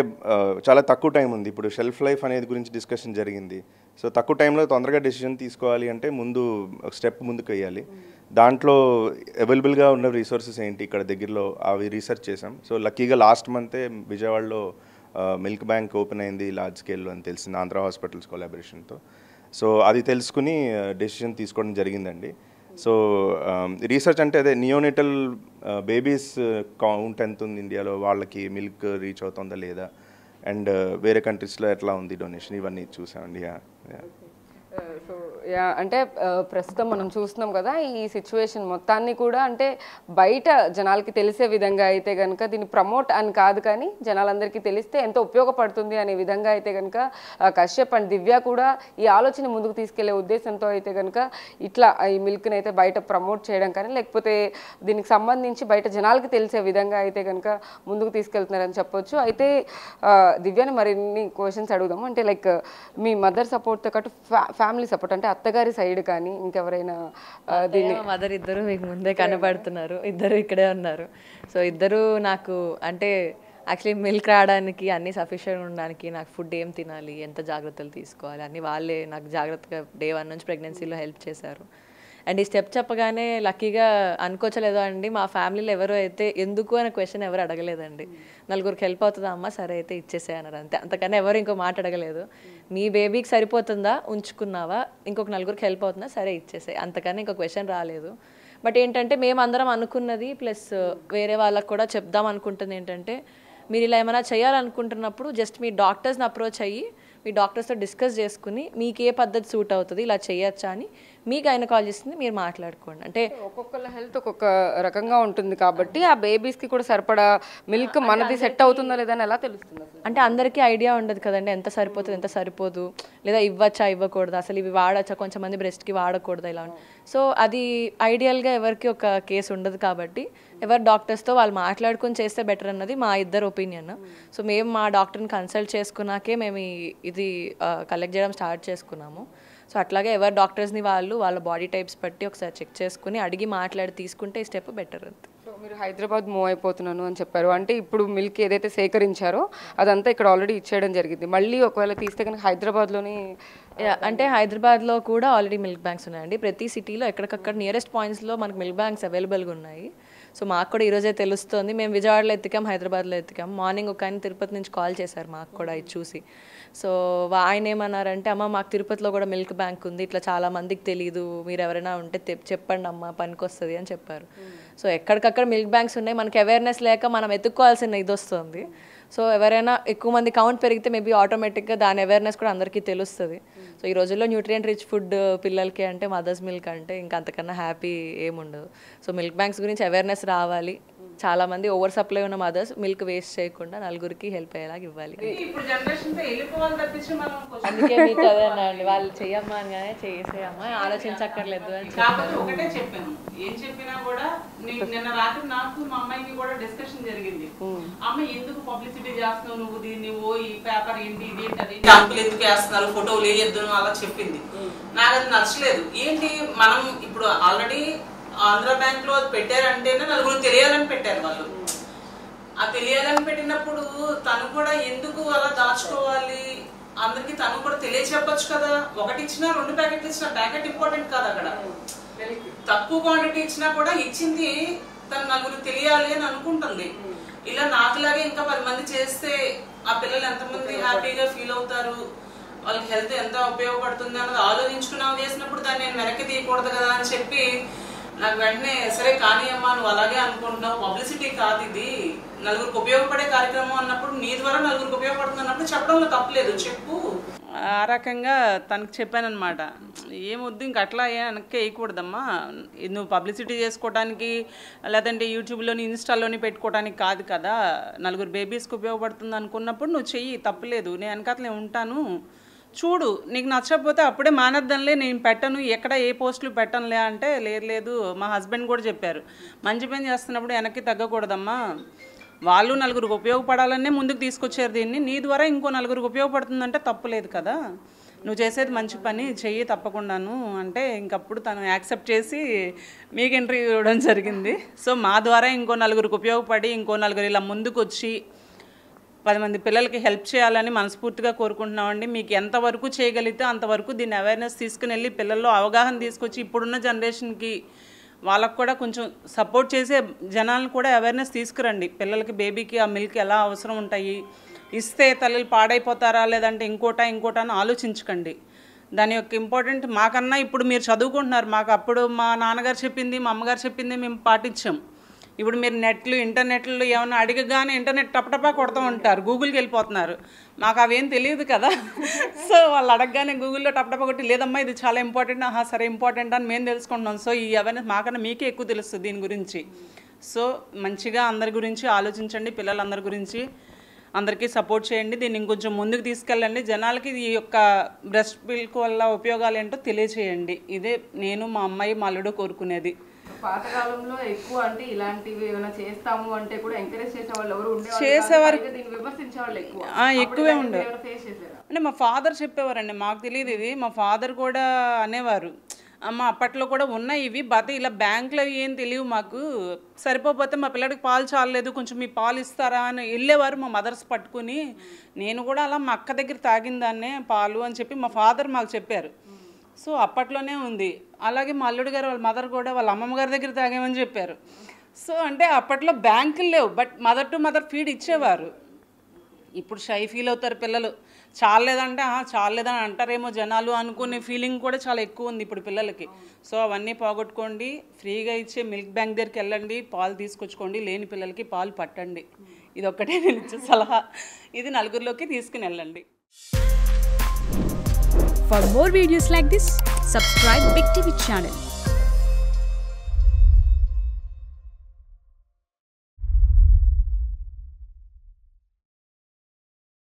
చాలా తక్కువ టైం ఉంది. ఇప్పుడు షెల్ఫ్ లైఫ్ అనేది గురించి డిస్కషన్ జరిగింది. సో తక్కువ టైంలో తొందరగా డెసిషన్ తీసుకోవాలి అంటే ముందు స్టెప్ ముందుకు వేయాలి. దాంట్లో అవైలబుల్గా ఉన్న రిసోర్సెస్ ఏంటి ఇక్కడ దగ్గరలో అవి రీసెర్చ్ చేసాం. సో లక్కీగా లాస్ట్ మంతే విజయవాడలో మిల్క్ బ్యాంక్ ఓపెన్ అయింది లార్జ్ స్కేల్లో అని తెలిసింది ఆంధ్ర హాస్పిటల్స్ కొలాబరేషన్తో. సో అది తెలుసుకుని డెసిషన్ తీసుకోవడం జరిగిందండి. సో రీసెర్చ్ అంటే అదే నియోనేటల్ బేబీస్ కౌంట్ ఎంత ఉంది ఇండియాలో, వాళ్ళకి మిల్క్ రీచ్ అవుతుందా లేదా, అండ్ వేరే కంట్రీస్లో ఎట్లా ఉంది డొనేషన్, ఇవన్నీ చూసామండి. సో అంటే ప్రస్తుతం మనం చూస్తున్నాం కదా ఈ సిచ్యువేషన్ మొత్తాన్ని కూడా, అంటే బయట జనాలకి తెలిసే విధంగా అయితే కనుక దీన్ని ప్రమోట్ అని కాదు కానీ జనాలందరికీ తెలిస్తే ఎంతో ఉపయోగపడుతుంది అనే విధంగా అయితే కనుక కశ్యప్ అండ్ దివ్య కూడా ఈ ఆలోచన ముందుకు తీసుకెళ్లే ఉద్దేశంతో అయితే కనుక ఇట్లా ఈ మిల్క్ని అయితే బయట ప్రమోట్ చేయడం కానీ, లేకపోతే దీనికి సంబంధించి బయట జనాలకి తెలిసే విధంగా అయితే కనుక ముందుకు తీసుకెళ్తున్నారని చెప్పొచ్చు. అయితే దివ్యాని మరిన్ని క్వశ్చన్స్ అడుగుదాము. అంటే లైక్ మీ మదర్ సపోర్ట్తో పాటు ఫ్యామిలీ సపోర్ట్, అంటే అత్తగారి సైడ్ కానీ ఇంకెవరైనా దీన్ని? మదర్ ఇద్దరు మీకు ముందే కనబడుతున్నారు, ఇద్దరు ఇక్కడే ఉన్నారు. సో ఇద్దరు నాకు అంటే యాక్చువల్లీ మిల్క్ రావడానికి అన్నీ సఫిషియెంట్ ఉండడానికి నాకు ఫుడ్ ఏం తినాలి, ఎంత జాగ్రత్తలు తీసుకోవాలి అన్నీ వాళ్ళే నాకు జాగ్రత్తగా డే 1 నుంచి ప్రెగ్నెన్సీలో హెల్ప్ చేశారు. అండ్ ఈ స్టెప్ చెప్పగానే లక్కీగా అనుకోవచ్చలేదో అండి, మా ఫ్యామిలీలో ఎవరు అయితే ఎందుకు అనే క్వశ్చన్ ఎవరు అడగలేదండి. నలుగురికి హెల్ప్ అవుతుందా అమ్మ, సరే అయితే ఇచ్చేసే అన్నారు అంతే. అంతకన్నా ఎవరు ఇంకో మాట అడగలేదు. మీ బేబీకి సరిపోతుందా, ఉంచుకున్నావా, ఇంకొక నలుగురికి హెల్ప్ అవుతుందా, సరే ఇచ్చేసే, అంతకన్నా ఇంకో క్వశ్చన్ రాలేదు. బట్ ఏంటంటే మేము అందరం అనుకున్నది ప్లస్ వేరే వాళ్ళకు కూడా చెప్దాం అనుకుంటుంది ఏంటంటే, మీరు ఇలా ఏమైనా చేయాలనుకుంటున్నప్పుడు జస్ట్ మీ డాక్టర్స్ని అప్రోచ్ అయ్యి మీ డాక్టర్స్తో డిస్కస్ చేసుకుని మీకు ఏ పద్ధతి సూట్ అవుతుంది, ఇలా చేయొచ్చా అని మీ గైనకాలజిస్ట్ని మీరు మాట్లాడుకోండి. అంటే ఒక్కొక్కళ్ళ హెల్త్ ఒక్కొక్క రకంగా ఉంటుంది కాబట్టి ఆ బేబీస్కి కూడా సరిపడా మిల్క్ మనది సెట్ అవుతుందా లేదా ఎలా తెలుస్తుంది? అంటే అందరికీ ఐడియా ఉండదు కదండి, ఎంత సరిపోతుంది ఎంత సరిపోదు, లేదా ఇవ్వచ్చా ఇవ్వకూడదు, అసలు ఇవి వాడచ్చా, కొంచెంమంది బ్రెస్ట్కి వాడకూడదు ఇలా. సో అది ఐడియల్గా ఎవరికి ఒక కేసు ఉండదు కాబట్టి ఎవరు డాక్టర్స్తో వాళ్ళు మాట్లాడుకుని చేస్తే బెటర్ అన్నది మా ఇద్దరు ఒపీనియన్. సో మేము మా డాక్టర్ని కన్సల్ట్ చేసుకున్నాకే మేము ఇది కలెక్ట్ చేయడం స్టార్ట్ చేసుకున్నాము. సో అట్లాగే ఎవరు డాక్టర్స్ని వాళ్ళ బాడీ టైప్స్ బట్టి ఒకసారి చెక్ చేసుకుని అడిగి మాట్లాడి తీసుకుంటే ఈ స్టెప్ బెటర్ అంతే. సో మీరు హైదరాబాద్ మూవ్ అయిపోతున్నాను అని చెప్పారు, అంటే ఇప్పుడు మిల్క్ ఏదైతే సేకరించారో అదంతా ఇక్కడ ఆల్రెడీ ఇచ్చేయడం జరిగింది, మళ్ళీ ఒకవేళ తీస్తే కనుక హైదరాబాద్లోని అంటే హైదరాబాద్లో కూడా ఆల్రెడీ మిల్క్ బ్యాంక్స్ ఉన్నాయండి. ప్రతి సిటీలో ఎక్కడికక్కడ నియరెస్ట్ పాయింట్స్లో మనకు మిల్క్ బ్యాంక్స్ అవైలబుల్గా ఉన్నాయి. సో మాకు కూడా ఈరోజే తెలుస్తుంది. మేము విజయవాడలో ఎత్తికాం, హైదరాబాద్లో ఎత్తికాం. మార్నింగ్ ఒక ఆయన తిరుపతి నుంచి కాల్ చేశారు మాకు కూడా ఇది చూసి. సో ఆయన ఏమన్నారంటే, అమ్మ మాకు తిరుపతిలో కూడా మిల్క్ బ్యాంక్ ఉంది, ఇట్లా చాలా మందికి తెలీదు, మీరు ఎవరైనా ఉంటే చెప్పండి అమ్మ, పనికి వస్తుంది అని చెప్పారు. సో ఎక్కడికక్కడ మిల్క్ బ్యాంక్స్ ఉన్నాయి, మనకి అవేర్నెస్ లేక మనం ఎత్తుక్కోవాల్సిన ఇది వస్తుంది. సో ఎవరైనా ఎక్కువ మంది కౌంట్ పెరిగితే మేబీ ఆటోమేటిక్గా దాని అవేర్నెస్ కూడా అందరికీ తెలుస్తుంది. సో ఈ రోజుల్లో న్యూట్రియంట్ రిచ్ ఫుడ్ పిల్లలకి అంటే మదర్స్ మిల్క్ అంటే ఇంకా అంతకన్నా హ్యాపీ ఏముండదు. సో మిల్క్ బ్యాంక్స్ గురించి అవేర్నెస్ రావాలి. చాలా మంది ఓవర్ సప్లై ఉన్న మదర్స్ మిల్క్ వేస్ట్ చేయకుండా నలుగురికి హెల్ప్ అయ్యేలాగా ఇవ్వాలి. అందుకే మీకు అదేనండి, వాళ్ళు చెయ్యమ్మా అనగానే చేసేయమ్మా, ఆలోచించక్కర్లేదు అని ఒకటే చెప్పాను. ఏం చెప్పినా కూడా నిన్న రాత్రి నాకు మా అమ్మాయికి కూడా డిస్కషన్ జరిగింది. అమ్మ ఎందుకు పబ్లిసిటీ చేస్తున్నావు నువ్వు దీన్ని, ఈ పేపర్ ఏంటి ఇదేంటి అది అంకులు ఎందుకు వేస్తున్నారు, ఫోటోలు వేయొద్దు అలా చెప్పింది. నాకు అది నచ్చలేదు. ఏంటి మనం ఇప్పుడు ఆల్రెడీ ఆంధ్ర బ్యాంక్ లో పెట్టారంటేనే నలుగురు తెలియాలని పెట్టారు వాళ్ళు. ఆ తెలియాలని పెట్టినప్పుడు తను కూడా ఎందుకు అలా దాచుకోవాలి, అందరికి తను కూడా తెలియచెప్పచ్చు కదా. ఒకటి ఇచ్చినా 2 ప్యాకెట్లు ఇచ్చినా ప్యాకెట్ ఇంపార్టెంట్ కాదు. అక్కడ తక్కువ క్వాంటిటీ ఇచ్చినా కూడా ఇచ్చింది తను నలుగురు తెలియాలి అని అనుకుంటుంది. ఇలా నాకులాగే ఇంకా 10 మంది చేస్తే ఆ పిల్లలు ఎంతమంది హ్యాపీగా ఫీల్ అవుతారు, వాళ్ళకి హెల్త్ ఎంత ఉపయోగపడుతుంది అన్నది ఆలోచించుకున్నావు చేసినప్పుడు దాన్ని నేను వెనక్కి తీయకూడదు కదా అని చెప్పి నాకు వెంటనే సరే కానీ అమ్మా నువ్వు అలాగే అనుకుంటున్నావు, పబ్లిసిటీ కాదు ఇది, నలుగురికి ఉపయోగపడే కార్యక్రమం అన్నప్పుడు నీ ద్వారా నలుగురికి ఉపయోగపడుతుంది అన్నప్పుడు చెప్పడంలో తప్పలేదు, చెప్పు. ఆ రకంగా తనకు చెప్పాను అనమాట. ఏమొద్దు ఇంక అట్లా వెనక్కి వేయకూడదమ్మా, నువ్వు పబ్లిసిటీ చేసుకోవడానికి లేదంటే యూట్యూబ్లోని ఇన్స్టాలోని పెట్టుకోవడానికి కాదు కదా, నలుగురు బేబీస్కి ఉపయోగపడుతుంది అనుకున్నప్పుడు నువ్వు చెయ్యి, తప్పలేదు, నేను వెనకాతలే ఉంటాను, చూడు నీకు నచ్చకపోతే అప్పుడే మానేద్దాంలే, నేను పెట్టను, ఎక్కడ ఏ పోస్టులు పెట్టనులే అంటే లేదు మా హస్బెండ్ కూడా చెప్పారు, మంచి పని చేస్తున్నప్పుడు వెనక్కి తగ్గకూడదమ్మా, వాళ్ళు నలుగురికి ఉపయోగపడాలనే ముందుకు తీసుకొచ్చారు దీన్ని, నీ ద్వారా ఇంకో నలుగురికి ఉపయోగపడుతుందంటే తప్పులేదు కదా, నువ్వు చేసేది మంచి పని చెయ్యి తప్పకుండాను అంటే ఇంకప్పుడు తను యాక్సెప్ట్ చేసి మీకు ఇంటర్వ్యూ ఇవ్వడం జరిగింది. సో మా ద్వారా ఇంకో నలుగురికి ఉపయోగపడి ఇంకో నలుగురు ఇలా ముందుకు వచ్చి 10 మంది పిల్లలకి హెల్ప్ చేయాలని మనస్ఫూర్తిగా కోరుకుంటున్నామండి. మీకు ఎంతవరకు చేయగలిగితే అంతవరకు దీన్ని అవేర్నెస్ తీసుకుని వెళ్ళి పిల్లల్లో అవగాహన తీసుకొచ్చి ఇప్పుడున్న జనరేషన్కి వాళ్ళకు కూడా కొంచెం సపోర్ట్ చేసే జనాలను కూడా అవేర్నెస్ తీసుకురండి. పిల్లలకి బేబీకి ఆ మిల్క్ ఎలా అవసరం ఉంటాయి, ఇస్తే తల్లులు పాడైపోతారా లేదంటే ఇంకోటా అని ఆలోచించకండి. దాని యొక్క ఇంపార్టెంట్ మాకన్నా ఇప్పుడు మీరు చదువుకుంటున్నారు, మాకు అప్పుడు మా నాన్నగారు చెప్పింది మా అమ్మగారు చెప్పింది మేము పాటించాం. ఇప్పుడు మీరు ఇంటర్నెట్లో ఏమైనా అడిగగానే ఇంటర్నెట్ టపటపా కొడుతూ ఉంటారు, గూగుల్కి వెళ్ళిపోతున్నారు. మాకు అవేం తెలియదు కదా. సో వాళ్ళు అడగగానే గూగుల్లో టపటపా కొట్టి లేదమ్మా ఇది చాలా ఇంపార్టెంట్, సరే ఇంపార్టెంట్ అని మేము తెలుసుకుంటున్నాం. సో ఈ అవేర్నెస్ మాకన్నా మీకే ఎక్కువ తెలుస్తుంది దీని గురించి. సో మంచిగా అందరి గురించి ఆలోచించండి, పిల్లలందరి గురించి అందరికీ సపోర్ట్ చేయండి. దీన్ని ఇంకొంచెం ముందుకు తీసుకెళ్ళండి, జనాలకి ఈ యొక్క బ్రెస్ట్ మిల్క్ వల్ల ఉపయోగాలు ఏంటో తెలియచేయండి. ఇదే నేను మా అమ్మాయి మా అల్లుడు కోరుకునేది. పాతకాలంలో ఎక్కువ అంటే ఇలాంటివి ఏమైనా చేస్తాము అంటే కూడా ఎంకరేజ్ చేసేవాళ్ళు ఎవరు చేసేవారు విమర్శించేవాళ్ళు ఎక్కువే ఉండేవారు. అంటే మా ఫాదర్ చెప్పేవారండి, మాకు తెలియదు ఇది, మా ఫాదర్ కూడా అనేవారు అమ్మ అప్పట్లో కూడా ఉన్నాయి ఇవి బట్ ఇలా బ్యాంకులో ఏం తెలియవు మాకు, సరిపోతే మా పిల్లడికి పాలు చాలలేదు కొంచెం మీ పాలు ఇస్తారా అని వెళ్ళేవారు మా మదర్స్ పట్టుకుని. నేను కూడా అలా మా అక్క దగ్గర తాగిందాన్నే పాలు అని చెప్పి మా ఫాదర్ మాకు చెప్పారు. సో అప్పట్లోనే ఉంది. అలాగే మా అల్లుడు గారు వాళ్ళ మదర్ కూడా వాళ్ళ అమ్మమ్మ గారి దగ్గర తాగామని చెప్పారు. సో అంటే అప్పట్లో బ్యాంకులు లేవు but mother to mother feed ఇచ్చేవారు. ఇప్పుడు షై ఫీల్ అవుతారు పిల్లలు, చాలేదంటే చాలేదని అంటారేమో జనాలు అనుకునే ఫీలింగ్ కూడా చాలా ఎక్కువ ఉంది ఇప్పుడు పిల్లలకి. సో అవన్నీ పోగొట్టుకోండి, ఫ్రీగా ఇచ్చే మిల్క్ బ్యాంక్ దగ్గరికి వెళ్ళండి, పాలు తీసుకొచ్చుకోండి, లేని పిల్లలకి పాలు పట్టండి. ఇది ఒక్కటే నేను ఇచ్చే సలహా, ఇది నలుగురిలోకి తీసుకుని వెళ్ళండి. For more videos like this, subscribe Big TV channel.